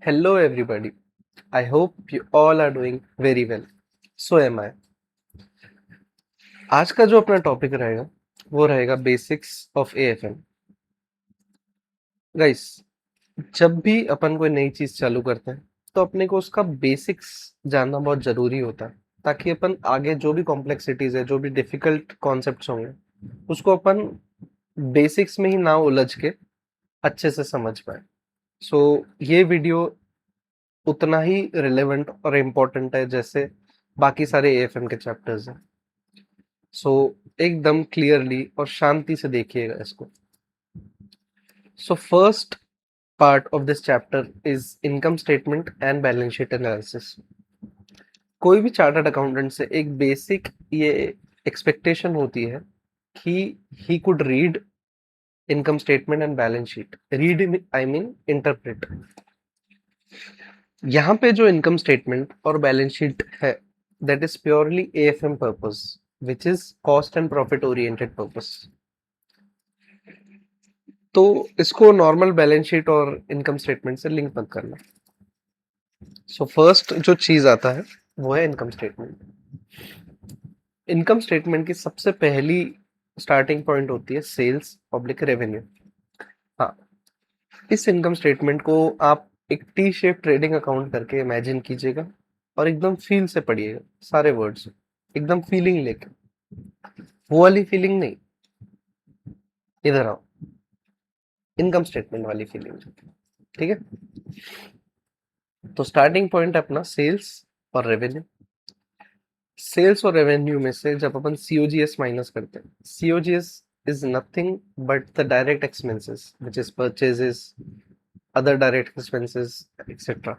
Hello, everybody. I hope you all are doing very well. So am I. आज का जो अपना topic रहेगा वो रहेगा बेसिक्स ऑफ एएफएम। गाइस, जब भी अपन कोई नई चीज चालू करते हैं तो अपने को उसका बेसिक्स जानना बहुत जरूरी होता है, ताकि अपन आगे जो भी कॉम्प्लेक्सिटीज है, जो भी डिफिकल्ट कॉन्सेप्ट्स होंगे, उसको अपन बेसिक्स में ही ना उलझ के अच्छे से समझ पाए। सो ये वीडियो उतना ही रिलेवेंट और इम्पोर्टेंट है जैसे बाकी सारे एएफएम के चैप्टर्स हैं। सो एकदम क्लियरली और शांति से देखिएगा इसको। So first part of this chapter is income statement and balance sheet analysis. कोई भी चार्टर्ड अकाउंटेंट से एक बेसिक ये एक्सपेक्टेशन होती है कि he could read income statement and balance sheet. Read I mean interpret. यहाँ पे जो इनकम स्टेटमेंट और बैलेंस शीट है, that is purely AFM purpose, which is cost and profit oriented purpose। तो इसको नॉर्मल बैलेंस शीट और income statement से link मत करना। सो फर्स्ट जो चीज आता है वो है इनकम स्टेटमेंट। इनकम स्टेटमेंट की सबसे पहली स्टार्टिंग पॉइंट होती है सेल्स पब्लिक रेवेन्यू। हाँ, इस इनकम स्टेटमेंट को आप एक टी शेप ट्रेडिंग अकाउंट करके इमेजिन कीजिएगा और एकदम फील से पढ़िएगा सारे वर्ड्स, एकदम फीलिंग लेके। वो वाली फीलिंग नहीं, इधर आओ, इनकम स्टेटमेंट वाली फीलिंग। ठीक है, तो स्टार्टिंग पॉइंट अपना सेल्स और रेवेन्यू। सेल्स और रेवेन्यू में से जब अपन सीओजीएस माइनस करते हैं, COGS is nothing but the direct expenses which is purchases, other direct expenses etcetera.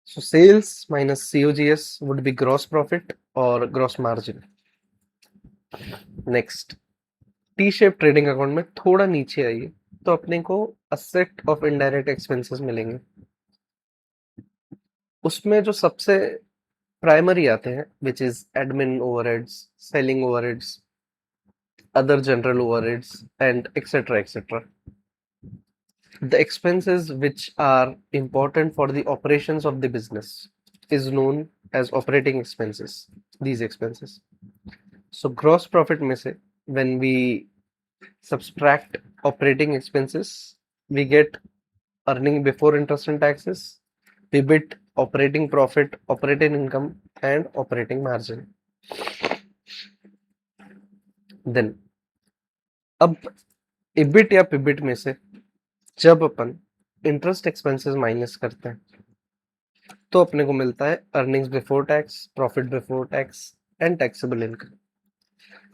So sales minus COGS would be gross profit और gross margin. Next, T shape trading account में थोड़ा नीचे आइए तो अपने को असेट ऑफ इनडायरेक्ट एक्सपेंसेस मिलेंगे। उसमें जो सबसे प्राइमरी आते हैं which is admin overheads, selling overheads, other general overheads and etc etc। The expenses which are important for the operations of the business is known as operating expenses, these expenses। So gross profit में से when we subtract operating expenses, we get earning before interest and taxes, PBIT, operating profit, operating income and operating margin। Then अब EBIT या पिबिट में से जब अपन interest expenses minus करते हैं तो अपने को मिलता है earnings before tax, profit before tax and taxable income.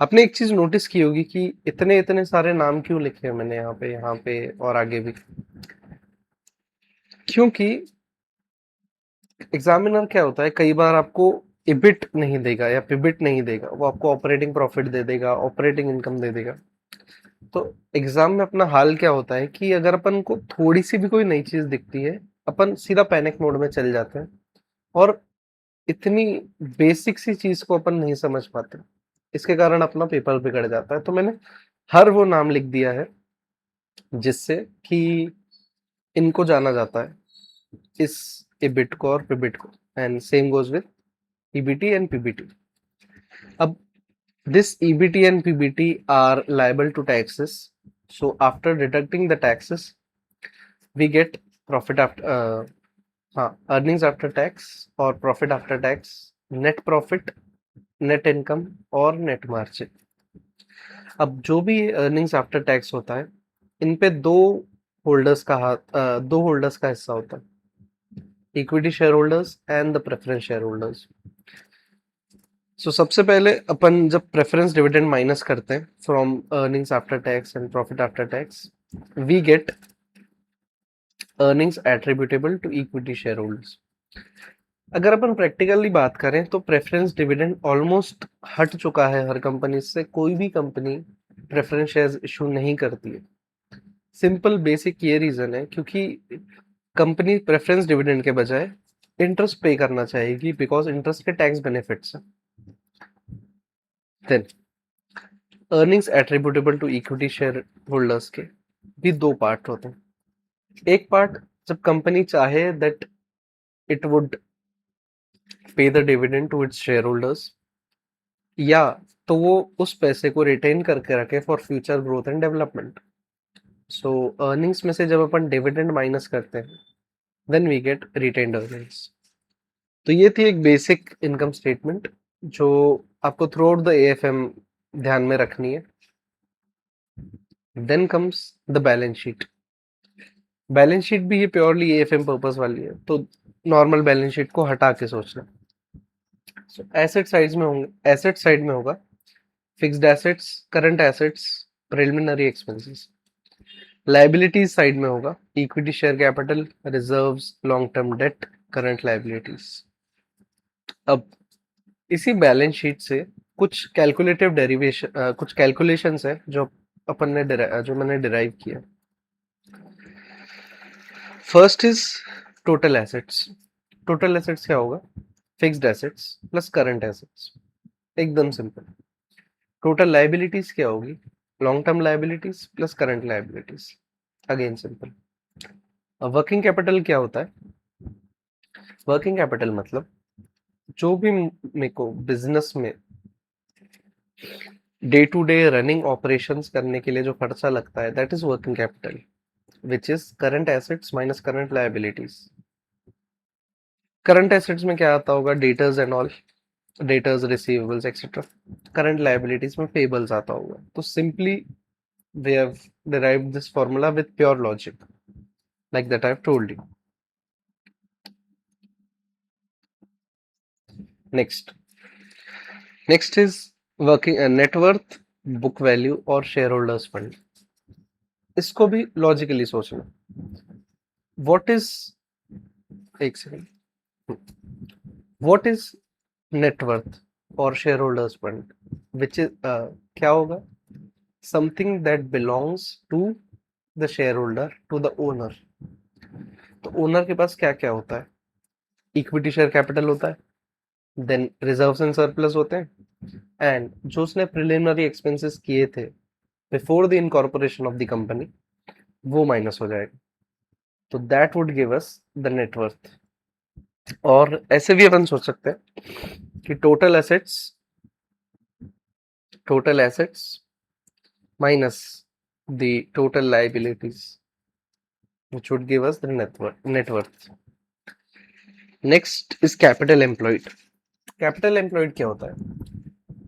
आपने एक चीज नोटिस की होगी कि इतने इतने सारे नाम क्यों लिखे हैं मैंने यहाँ पे और आगे भी, क्योंकि एग्जामिनर क्या होता है, कई बार आपको इबिट नहीं देगा या पिबिट नहीं देगा, वो आपको ऑपरेटिंग प्रॉफिट दे देगा, ऑपरेटिंग इनकम दे देगा। तो एग्जाम में अपना हाल क्या होता है कि अगर अपन को थोड़ी सी भी कोई नई चीज दिखती है, अपन सीधा पैनिक मोड में चल जाते हैं और इतनी बेसिक सी चीज को अपन नहीं समझ पाते। इसके कारण अपना पेपर बिगड़ जाता है। तो मैंने हर वो नाम लिख दिया है जिससे कि इनको जाना जाता है, इस इबिट को और पिबिट को। And same goes with EBT and PBT. अब this EBT and PBT are liable to taxes. So after deducting the taxes, we get profit after earnings after tax or profit after tax, net profit, net income और net margin। अब जो भी earnings after tax होता है, इन पे दो holders का हिस्सा होता है, equity share holders and the preference share holders. So सबसे पहले अपन जब प्रेफरेंस डिविडेंड माइनस करते हैं from earnings after tax and profit after tax, we get earnings attributable to equity share holders. अगर अपन प्रैक्टिकली बात करें तो प्रेफरेंस डिविडेंड ऑलमोस्ट हट चुका है हर कंपनी से। कोई भी कंपनी प्रेफरेंस शेयर्स इशू नहीं करती है। सिंपल बेसिक ये रीजन है क्योंकि कंपनी प्रेफरेंस डिविडेंड के बजाय इंटरेस्ट पे करना चाहेगी, बिकॉज इंटरेस्ट के टैक्स बेनिफिट्स हैं। Then earnings attributable to equity share holders के भी दो पार्ट होते हैं। एक पार्ट जब कंपनी चाहे that it would pay the dividend to its shareholders, या तो वो उस पैसे को रिटेन करके रखे for future growth and development. So earnings में से जब अपन डिविडेंड माइनस करते हैं, then we get retained earnings. तो ये थी एक बेसिक इनकम स्टेटमेंट जो आपको थ्रू आउट द एएफएम ध्यान में रखनी है। Then comes the balance sheet. Balance sheet भी ये प्योरली एएफएम पर्पस वाली है, तो नॉर्मल बैलेंस शीट को हटा के सोचना। सो एसेट साइड में होगा fixed assets, current assets, preliminary expenses. Liabilities side में होगा equity share capital, reserves, long term debt, current liabilities. अब इसी बैलेंस शीट से कुछ कैलकुलेटिव डेरिवेशन, कुछ कैलकुलेशंस है जो जो मैंने डिराइव किया। First is total assets. Total assets क्या होगा? Fixed assets plus current assets, एकदम सिंपल। टोटल लायबिलिटीज क्या होगी? Long term liabilities plus current liabilities, again simple. अब वर्किंग कैपिटल क्या होता है? वर्किंग कैपिटल मतलब जो भी मेरे को बिजनेस में day to day running operations करने के लिए जो खर्चा लगता है, that is working capital, which is current assets minus current liabilities. Current assets में क्या आता होगा? Debtors and all, debtors, receivables etcetera. Current liabilities में पेबल्स आता होगा। तो simply we have derived this formula with pure logic, like that I've told you. Next is working net worth, book value और shareholders fund। इसको भी logically सोचना। What is, एक second, what is net worth और shareholders fund, which is क्या होगा? Something that belongs to the shareholder, to the owner. तो owner के पास क्या क्या होता है? इक्विटी शेयर कैपिटल होता है, देन रिजर्व्स एंड सरप्लस होते हैं, एंड जो उसने प्रिलिमिनरी एक्सपेंसेस किए थे before the incorporation of the company, वो माइनस हो जाएगा। तो that would give us the net worth. और ऐसे भी अपन सोच सकते हैं कि total assets minus the total liabilities, which would give us the net worth. Next is capital employed. Capital employed क्या होता है?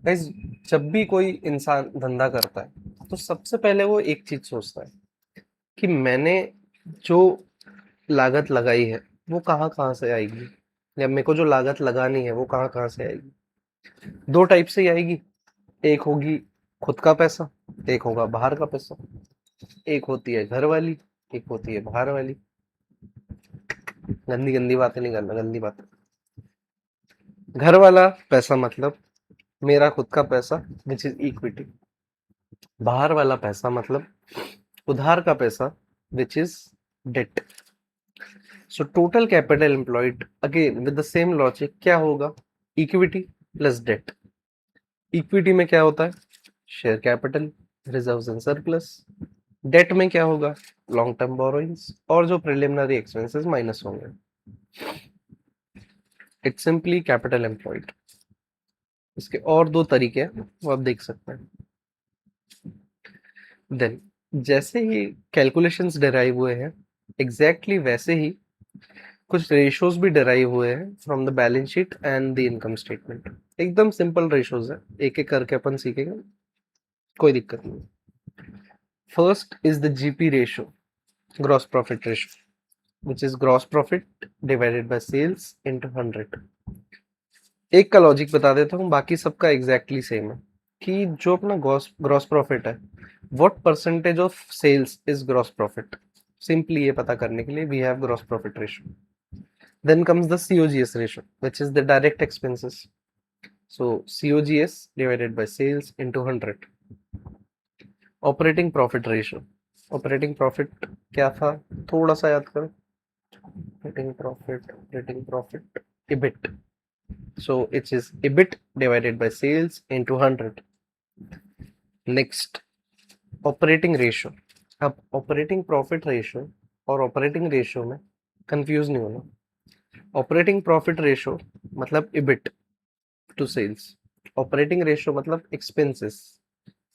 Guys, जब भी कोई इंसान धंधा करता है तो सबसे पहले वो एक चीज सोचता है कि मैंने जो लागत लगाई है वो कहाँ कहाँ से आएगी, या मेरे को जो लागत लगानी है वो कहाँ कहाँ से आएगी। दो टाइप से ही आएगी, एक होगी खुद का पैसा, एक होगा बाहर का पैसा। एक होती है घर वाली, एक होती है बाहर वाली। गंदी गंदी बातें नहीं करना, गंदी बातें। घर वाला पैसा मतलब मेरा खुद का पैसा, विच इज इक्विटी। बाहर वाला पैसा मतलब उधार का पैसा, which is debt. So total capital employed, again with the same logic, क्या होगा? Equity plus date. इक्विटी में क्या होता है? Share capital, reserves and surplus. Debt में क्या होगा? लॉन्ग टर्म बोरोइंग्स और जो प्रिलिमिनरी एक्सपेंसेस माइनस होंगे। It's simply capital employed. इसके और दो तरीके हैं, वो आप देख सकते हैं। देन जैसे ही कैलकुलेशंस डिराइव हुए हैं, एग्जैक्टली वैसे ही कुछ रेशियोज भी डिराइव हुए हैं from the balance sheet and the income statement. एकदम सिंपल रेशियोज है, एक एक करके अपन सीखेंगे, कोई दिक्कत नहीं। First is the GP ratio, gross profit ratio, which is gross profit divided by sales into 100। एक का लॉजिक बता देता हूँ, बाकी सबका एग्जैक्टली सेम है कि जो अपना ग्रॉस प्रॉफिट है, what percentage of sales is gross profit. Simply ये पता करने के लिए we have gross profit ratio. Then comes the COGS ratio, which is the direct expenses. So COGS divided by sales into 100। Operating profit ratio, operating profit क्या था, थोड़ा सा याद करो। Operating profit EBIT. So it is EBIT divided by sales into 100. Next, operating ratio. अब operating profit ratio और operating ratio में confuse नहीं होना। ऑपरेटिंग प्रॉफिट रेशियो मतलब EBIT to sales, operating ratio मतलब expenses,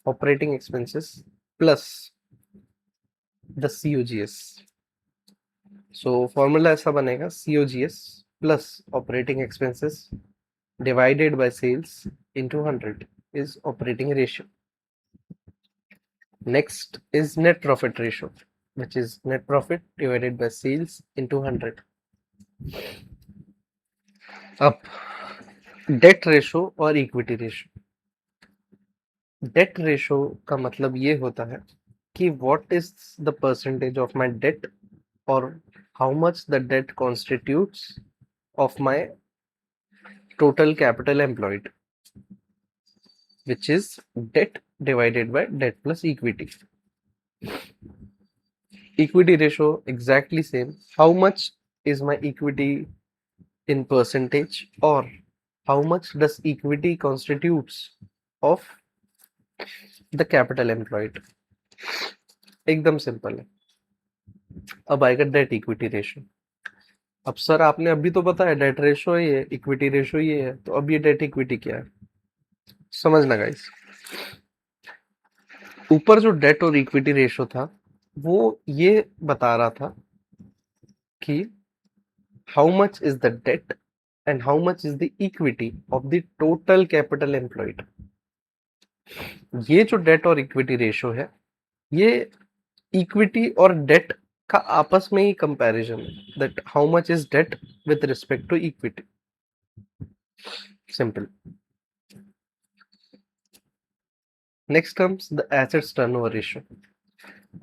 operating expenses plus the COGS। So formula ऐसा बनेगा, COGS plus operating expenses divided by sales into 100 is operating ratio. Next is net profit ratio, which is net profit divided by sales into 100. अब debt ratio और equity ratio. Debt ratio का मतलब ये होता है कि what is the percentage of my debt और how much the debt constitutes of my total capital employed, which is debt divided by debt plus equity. Equity ratio exactly same. How much is my equity in percentage, or how much does equity constitutes of the capital employed? एकदम simple है। अब आएगा debt equity ratio. अब sir आपने अभी तो बताया debt ratio ये है, इक्विटी रेशियो ये है, तो अब ये डेट इक्विटी क्या है समझना गाइस। ऊपर जो डेट और इक्विटी रेशियो था वो ये बता रहा था कि how much is the debt and how much is the equity of the total capital employed। ये जो डेट और इक्विटी रेशियो है ये इक्विटी और डेट का आपस में ही कंपैरिजन है, that how much is debt with respect to equity. Simple. Next comes the assets turnover ratio.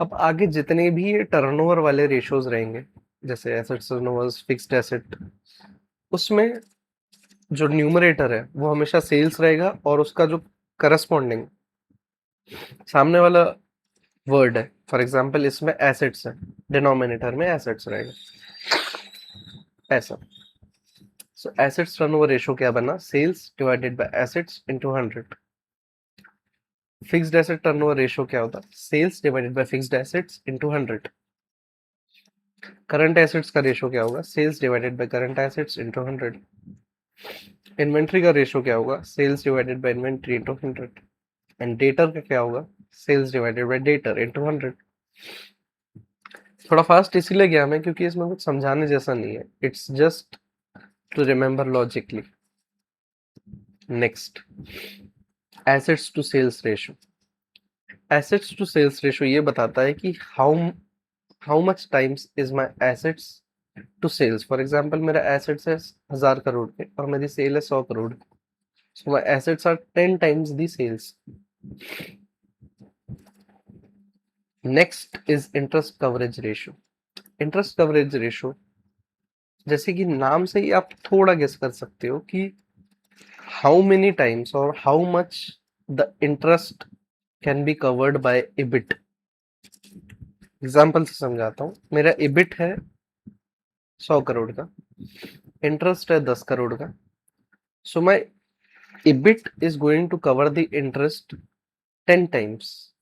अब आगे जितने भी ये टर्नओवर वाले रेशियोज रहेंगे, जैसे एसेट्स टर्नओवर, फिक्स्ड एसेट, उसमें जो न्यूमरेटर है वो हमेशा सेल्स रहेगा और उसका जो करस्पॉन्डिंग सामने वाला वर्ड है, फॉर एग्जांपल इसमें एसेट्स है, डिनोमिनेटर में एसेट्स रहेगा ऐसा। सो एसेट्स टर्नओवर रेशियो क्या बना, sales divided by assets into 100। Fixed asset turnover ratio क्या होता, sales divided by fixed assets into 100। Current assets का रेशियो क्या होगा, sales divided by current assets into 100। Inventory का रेशियो क्या होगा, sales divided by inventory into 100। And debtor का क्या होगा, sales divided bye debtor into 100। थोड़ा फास्ट इसीलिए गया मैं क्योंकि इसमें कुछ समझाने जैसा नहीं है, it's just to remember logically. Next, assets to sales ratio. Assets to sales ratio ये बताता है कि how much times is my assets to sales. For example मेरा एसेट्स है 1000 करोड़ के और मेरी सेल है 100 crore, so my assets are 10 times the sales. Next is interest coverage ratio. Interest coverage ratio जैसे कि नाम से ही आप थोड़ा गेस कर सकते हो कि हाउ मेनी टाइम्स और how much the interest can be covered by EBIT. Example से समझाता हूँ, मेरा इबिट है 100 करोड़ का, इंटरेस्ट है 10 करोड़ का, so my EBIT is going to cover the interest 10 times,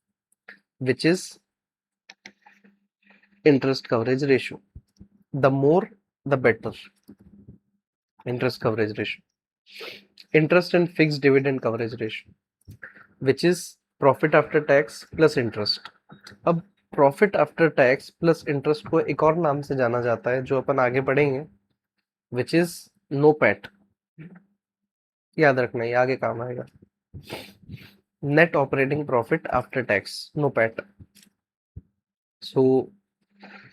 which is interest coverage ratio. The more the better interest coverage ratio. Interest and fixed dividend coverage ratio, which is profit after tax plus interest। अब profit after tax plus interest को एक और नाम से जाना जाता है जो अपन आगे पढ़ेंगे, विच इज नो पैट। याद रखना ये आगे काम आएगा। Net operating profit after tax, NOPAT. So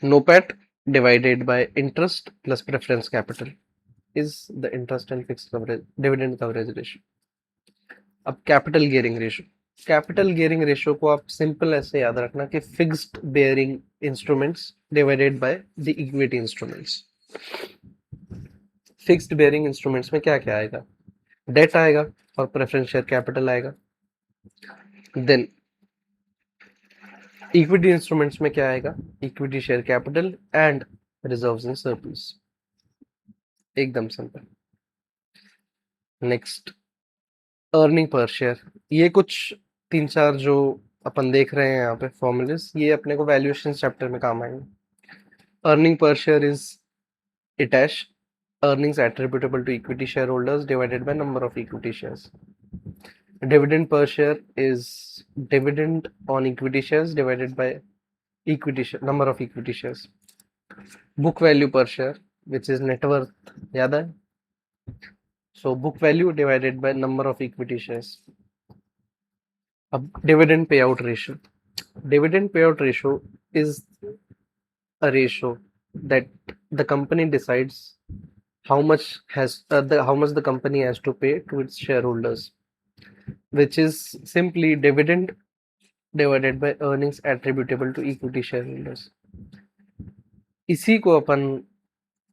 NOPAT divided by interest plus preference capital is the interest and fixed coverage dividend coverage ratio. अब capital gearing ratio. Capital gearing ratio को आप simple ऐसे याद रखना कि fixed bearing instruments divided by the equity instruments. Fixed bearing instruments में क्या क्या आएगा, डेट आएगा और प्रेफरेंस शेयर कैपिटल आएगा। देन इक्विटी इंस्ट्रूमेंट्स में क्या आएगा, equity share capital and reserves and surplus. एकदम simple. Next, earning per share. ये कुछ 3-4 जो अपन देख रहे हैं यहाँ पे फॉर्मूलेस, ये अपने को वैल्यूएशन चैप्टर में काम आएंगे। earning per share is itash earnings attributable to equity shareholders divided by number of equity shares. Dividend per share is dividend on equity shares divided by number of equity shares. Book value per share, which is net worth, याद है? So book value divided by number of equity shares. अब dividend payout ratio. Dividend payout ratio is a ratio that the company decides how much the company has to pay to its shareholders, which is simply dividend divided by earnings attributable to equity shareholders. इसी को अपन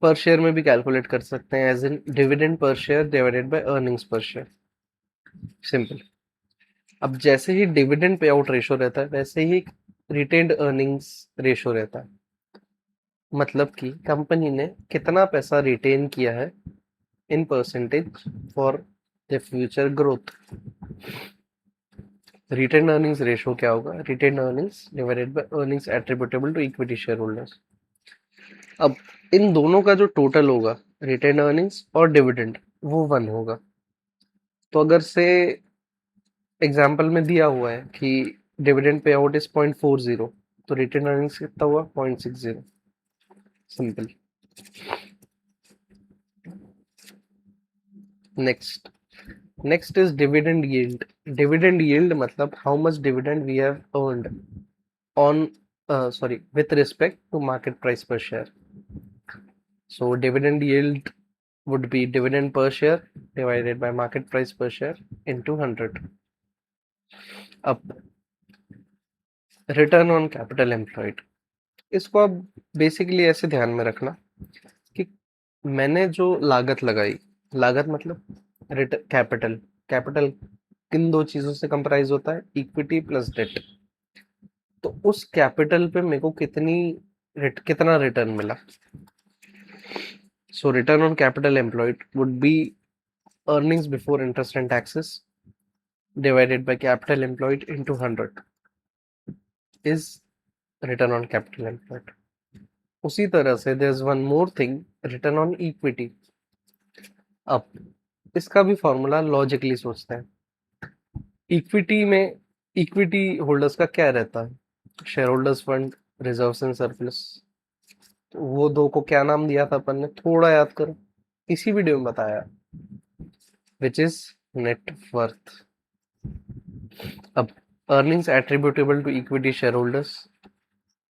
पर share में भी calculate कर सकते हैं as in dividend per share divided by earnings per share. Simple. अब जैसे ही डिविडेंड पे आउट रेशो रहता है वैसे ही रिटेन्ड अर्निंग्स रेशो रहता है. मतलब कि कंपनी ने कितना पैसा रिटेन किया है in percentage for the future growth. Retain earnings ratio क्या होगा? Retain earnings divided by earnings attributable to equity share holders. अब इन दोनों का जो टोटल होगा रिटेन अर्निंग्स और डिविडेंड वो 1 होगा. तो अगर से एग्जाम्पल में दिया हुआ है कि डिविडेंड पे आउट इज 0.40 तो रिटेन अर्निंग्स कितना हुआ? 0.60. Simple. Next is dividend yield. Dividend yield मतलब how much dividend we have earned on with respect to market price per share. So dividend yield would be dividend per share divided by market price per share into 100. अब return on capital employed. इसको आप basically ऐसे ध्यान में रखना कि मैंने जो लागत लगाई, लागत मतलब कैपिटल. कैपिटल किन दो चीजों से कंप्राइज होता है? Equity plus debt. तो उस कैपिटल पे मेरे को कितना रिटर्न मिला. So return on capital employed would be earnings before interest and taxes divided by capital employed into 100 is return on capital employed. उसी तरह से there's one more thing, return on equity. अब इसका भी फॉर्मूला लॉजिकली सोचते हैं. Equity में equity holders का क्या रहता है? Share holders fund, reserves and surplus. तो वो दो को क्या नाम दिया था अपन ने? थोड़ा याद करो, इसी वीडियो में बताया, विच इज नेट वर्थ. अब earnings attributable to equity shareholders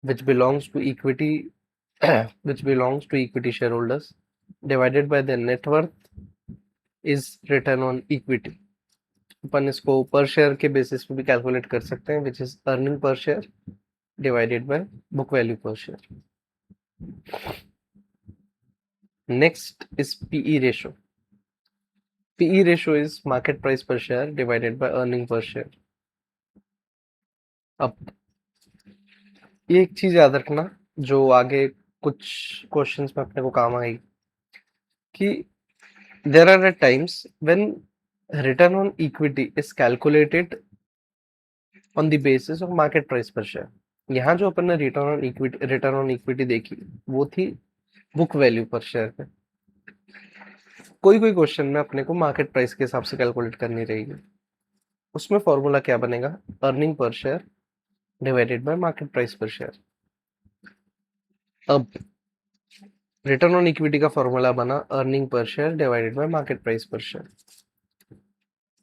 which belongs to equity shareholders divided by their net worth is return on equity. अपन इसको पर शेयर के बेसिस पे भी कैलकुलेट कर सकते हैं, which is earning per share divided by book value per share. Next is PE ratio. PE ratio is market price per share divided by earning per share. अब ये एक चीज याद रखना जो आगे कुछ क्वेश्चंस में अपने को काम आएगी कि there are at times when return on equity is calculated on the basis of market price per share. यहाँ जो अपन ने रिटर्न ऑन इक्विटी देखी वो थी बुक वैल्यू पर शेयर पे. कोई क्वेश्चन में अपने को मार्केट प्राइस के हिसाब से कैलकुलेट करनी रहेगी. उसमें फॉर्मूला क्या बनेगा? Earning per share divided bye market price per share. अब रिटर्न ऑन इक्विटी का फॉर्मूला बना earning per share divided bye market price per share.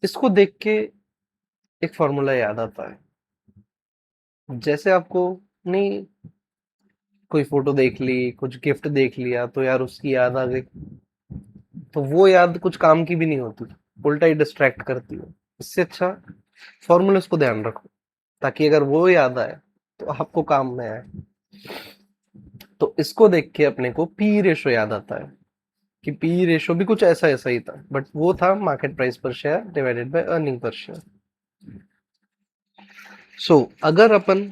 इसको देख के एक फॉर्मूला याद आता है. जैसे आपको नहीं कोई फोटो देख ली, कुछ गिफ्ट देख लिया तो यार उसकी याद आ गई, तो वो याद कुछ काम की भी नहीं होती, उल्टा ही डिस्ट्रैक्ट करती है. इससे अच्छा फॉर्मूला को ध्यान रखो ताकि अगर वो याद आए तो आपको काम में आए. तो इसको देख के अपने को पी रेशो याद आता है कि पी रेशो भी कुछ ऐसा ऐसा ही था, बट वो था market price per share divided by earning per share. So अगर अपन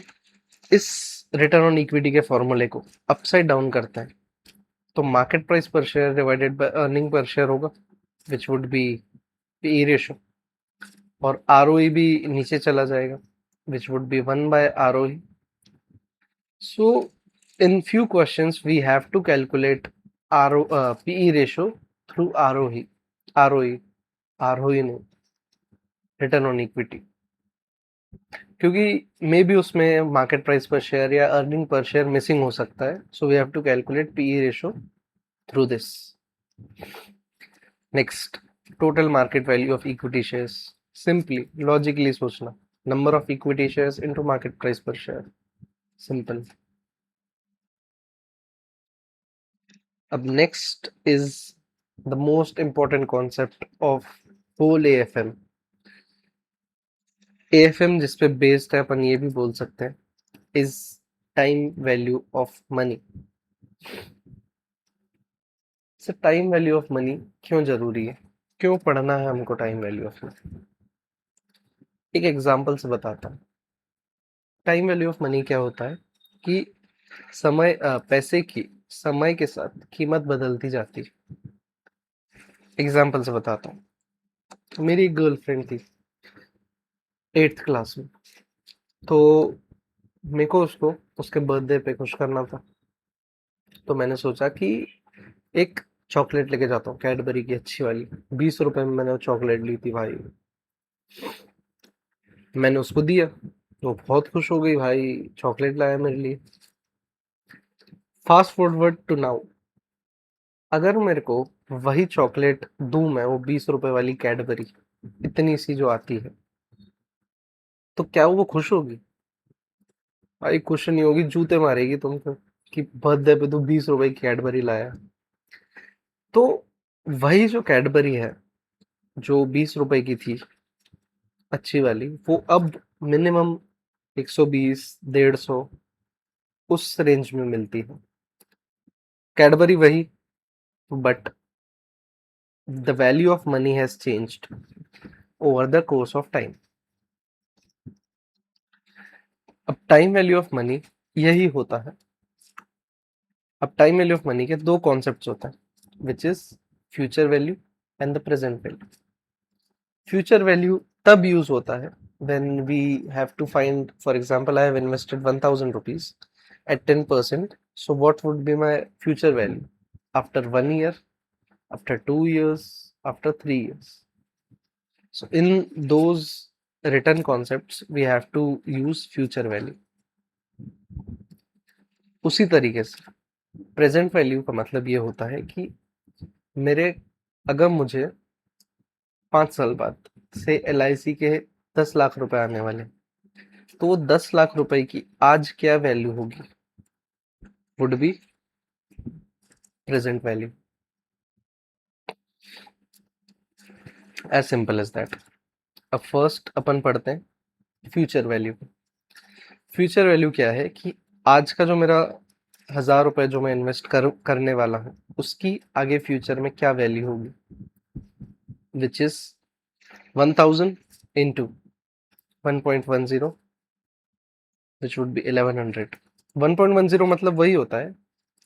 इस रिटर्न ऑन इक्विटी के फॉर्मूले को अपसाइड डाउन करते हैं तो market price per share divided by earning per share होगा, which would be P ratio. और आरओई भी नीचे चला जाएगा, which would be 1 by ROE. So in few questions we have to calculate PE ratio through ROE, ROE, ROE नहीं, return on equity, क्योंकि maybe बी उसमें मार्केट प्राइस पर शेयर या अर्निंग पर शेयर मिसिंग हो सकता है, so we have to calculate PE ratio through this. Next, total market value of equity shares. Simply logically सोचना, number of equity shares into market price per share, simple. अब next is the most important concept of whole AFM. AFM जिस पे based है, अपन ये भी बोल सकते हैं, is time value of money. Sir time value of money क्यों जरूरी है, क्यों पढ़ना है हमको टाइम वैल्यू ऑफ मनी? एक एग्जांपल से बताता हूँ. टाइम वैल्यू ऑफ मनी क्या होता है कि पैसे की समय के साथ कीमत बदलती जाती है. एग्जांपल से बताता हूँ. मेरी एक गर्लफ्रेंड थी 8th क्लास में, तो मेरे को उसको उसके बर्थडे पे खुश करना था. तो मैंने सोचा कि एक चॉकलेट लेके जाता हूँ, कैडबरी की अच्छी वाली. 20 रुपए में मैंने वो चॉकलेट ली थी भाई. मैंने उसको दिया तो बहुत खुश हो गई भाई, चॉकलेट लाया मेरे लिए. फास्ट फॉरवर्ड टू नाउ, अगर मेरे को वही चॉकलेट दूं मैं, वो 20 रुपए वाली कैडबरी इतनी सी जो आती है, तो क्या वो खुश होगी? भाई खुश नहीं होगी, जूते मारेगी तुमको कि बर्थडे पे तू 20 रुपए की कैडबरी लाया. तो वही जो कैडबरी है, जो 20 रुपए की थी अच्छी वाली, वो अब मिनिमम 120, 150 उस रेंज में मिलती है. कैडबरी वही, but the value of money has changed over the course of time. अब टाइम वैल्यू ऑफ मनी यही होता है. अब टाइम वैल्यू ऑफ मनी के दो कॉन्सेप्ट्स होते हैं, which is future value and the present value. Future value तब यूज होता है when we have to find, for example, I have invested 1000 rupees at 10%. So what would be my future value after 1 year, after 2 years, after 3 years? So in those written concepts, we have to use future value. उसी तरीके से present value का मतलब ये होता है कि मेरे अगर मुझे 5 साल बाद से LIC के 10 लाख रुपए आने वाले, तो वो 10 लाख रुपए की आज क्या वैल्यू होगी, would be present value. As simple as that. अब फर्स्ट अपन पढ़ते हैं फ्यूचर वैल्यू. फ्यूचर वैल्यू क्या है कि आज का जो मेरा 1000 रुपए जो मैं इन्वेस्ट करने वाला हूँ, उसकी आगे फ्यूचर में क्या वैल्यू होगी, which is 1000 into 1.10, which would B 1100. 1.10 मतलब वही होता है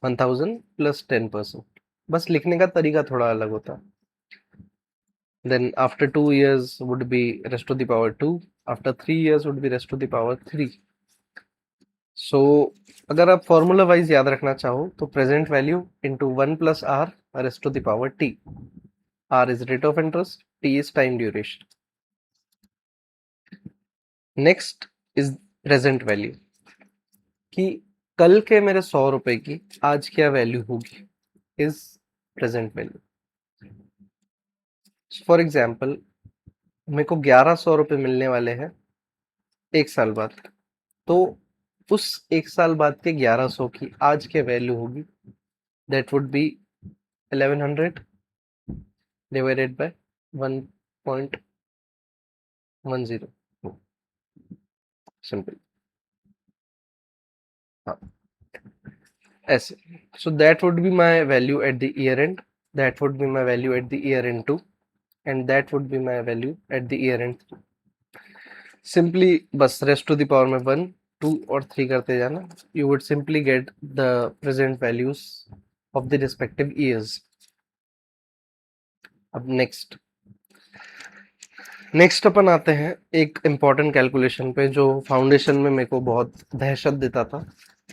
1000 प्लस 10%. बस लिखने का तरीका थोड़ा अलग होता है. Then after 2 years would be raised to the power 2. After 3 years would be raised to the power 3. So अगर आप फॉर्मूला वाइज याद रखना चाहो तो present value into 1 + r raised to the power t. r is rate of interest, t is time duration. Next is present value, कि कल के मेरे 100 रुपए की आज क्या वैल्यू होगी, is present value. For example, मेरे को 1100 रुपए मिलने वाले हैं 1 साल बाद, तो उस 1 साल बाद के 1100 की आज क्या वैल्यू होगी, that would be 1100 divided by 1.10. Simple. हाँ, ऐसे. So that would be my value at the year and, that would be my value at the year and 2, and that would be my value at the year and 3. Simply बस rest to the power में 1, 2 और 3 करते जाना. You would simply get the present values of the respective years. अब next अपन आते हैं एक important calculation पे, जो फाउंडेशन में मेरे को बहुत दहशत देता था,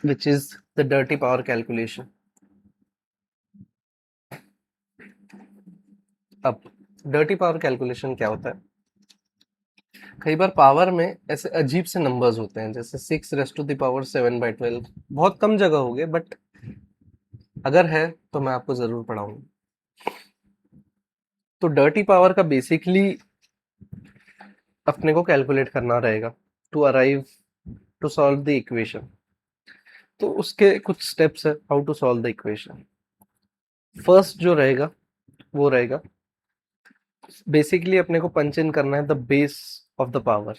which is the dirty power calculation. अब dirty power calculation क्या होता है? कई बार पावर में ऐसे अजीब से नंबर्स होते हैं, जैसे 6 raised to the power 7/12। बहुत कम जगह होंगे, बट अगर है तो मैं आपको जरूर पढ़ाऊंगा। तो डर्टी पावर का बेसिकली अपने को कैलकुलेट करना रहेगा to arrive to solve the equation. तो उसके कुछ स्टेप्स है how to solve the equation. First जो रहेगा वो रहेगा, बेसिकली अपने को पंच इन करना है the base of the power,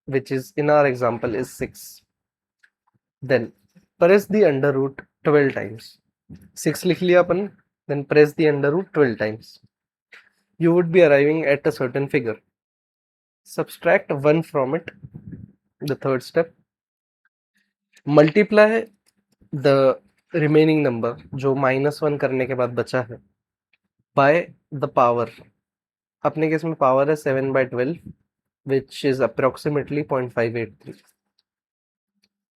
which is in our example is 6. Then press the under root 12 times. 6 लिख लिया अपन, then press the under root 12 times. You would be arriving at a certain figure. Subtract 1 from it, the third step. Multiply the remaining number जो -1 करने के बाद बचा है by the power. अपने case में पावर है 7/12, which is approximately 0.583.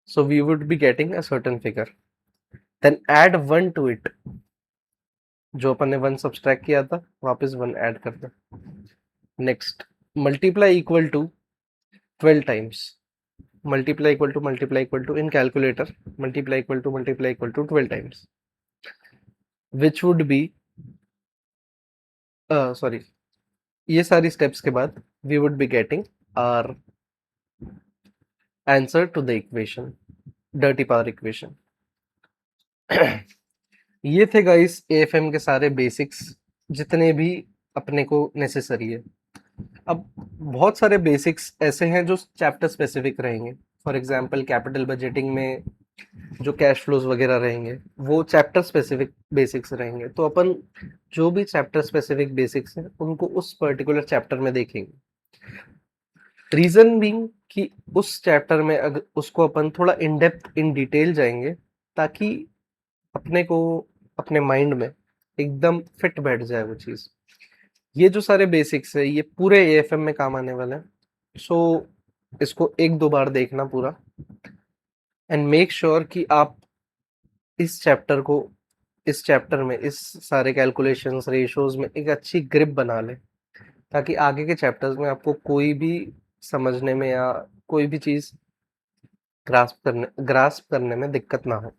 So we would be getting a certain figure. Then add 1 to it. जो अपन ने 1 सब्सट्रैक्ट किया था वापस 1 ऐड कर दो। Next multiply equal to 12 times. Multiply equal to in calculator multiply equal to 12 times, which would be sorry, ये सारी steps के बाद we would be getting our answer to the equation, dirty power equation. ये थे guys AFM के सारे basics जितने भी अपने को नेसेसरी है। अब बहुत सारे बेसिक्स ऐसे हैं जो चैप्टर स्पेसिफिक रहेंगे। फॉर एग्जांपल कैपिटल बजटिंग में जो कैश फ्लोज वगैरह रहेंगे वो चैप्टर स्पेसिफिक बेसिक्स रहेंगे। तो अपन जो भी चैप्टर स्पेसिफिक बेसिक्स हैं उनको उस पर्टिकुलर चैप्टर में देखेंगे। रीजन बीइंग कि उस चैप्टर में अगर उसको अपन थोड़ा इन डेप्थ इन डिटेल जाएंगे ताकि अपने को अपने माइंड में एकदम फिट बैठ जाए वो चीज। ये जो सारे बेसिक्स है ये पूरे एएफएम में काम आने वाले हैं। सो इसको 1-2 बार देखना पूरा, एंड मेक श्योर कि आप इस चैप्टर में इस सारे कैलकुलेशंस रेशियोज में एक अच्छी ग्रिप बना लें ताकि आगे के चैप्टर्स में आपको कोई भी समझने में या कोई भी चीज ग्रास्प करने में दिक्कत ना हो।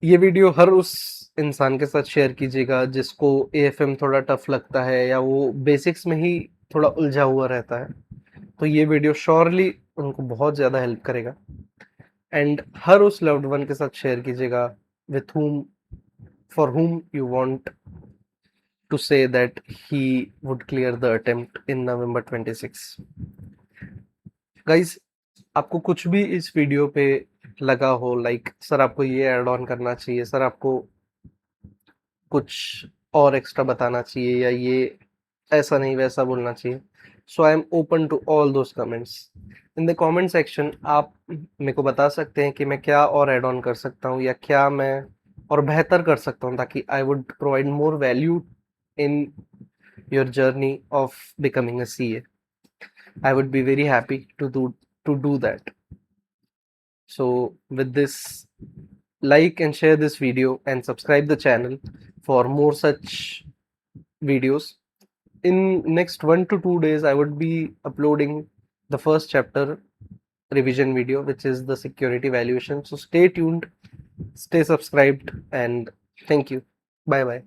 ये वीडियो हर उस इंसान के साथ शेयर कीजिएगा जिसको एएफएम थोड़ा टफ लगता है या वो बेसिक्स में ही थोड़ा उलझा हुआ रहता है। तो ये वीडियो श्योरली उनको बहुत ज़्यादा हेल्प करेगा। एंड हर उस लव्ड वन के साथ शेयर कीजिएगा with whom for whom you want to say that he would clear the attempt in November 26. Guys, आपको कुछ भी इस वीडियो पे लगा हो लाइक सर आपको ये ऐड ऑन करना चाहिए, सर आपको कुछ और एक्स्ट्रा बताना चाहिए, या ये ऐसा नहीं वैसा बोलना चाहिए, so I am open to all those comments in the comment section. आप मेरे को बता सकते हैं कि मैं क्या और ऐड ऑन कर सकता हूँ या क्या मैं और बेहतर कर सकता हूँ ताकि I would provide more value in your journey of becoming a CA. I would be very happy to do that. So with this, like and share this video and subscribe the channel for more such videos. In next 1 to 2 days, I would be uploading the first chapter revision video, which is the security valuation. So stay tuned, stay subscribed, and thank you. Bye bye.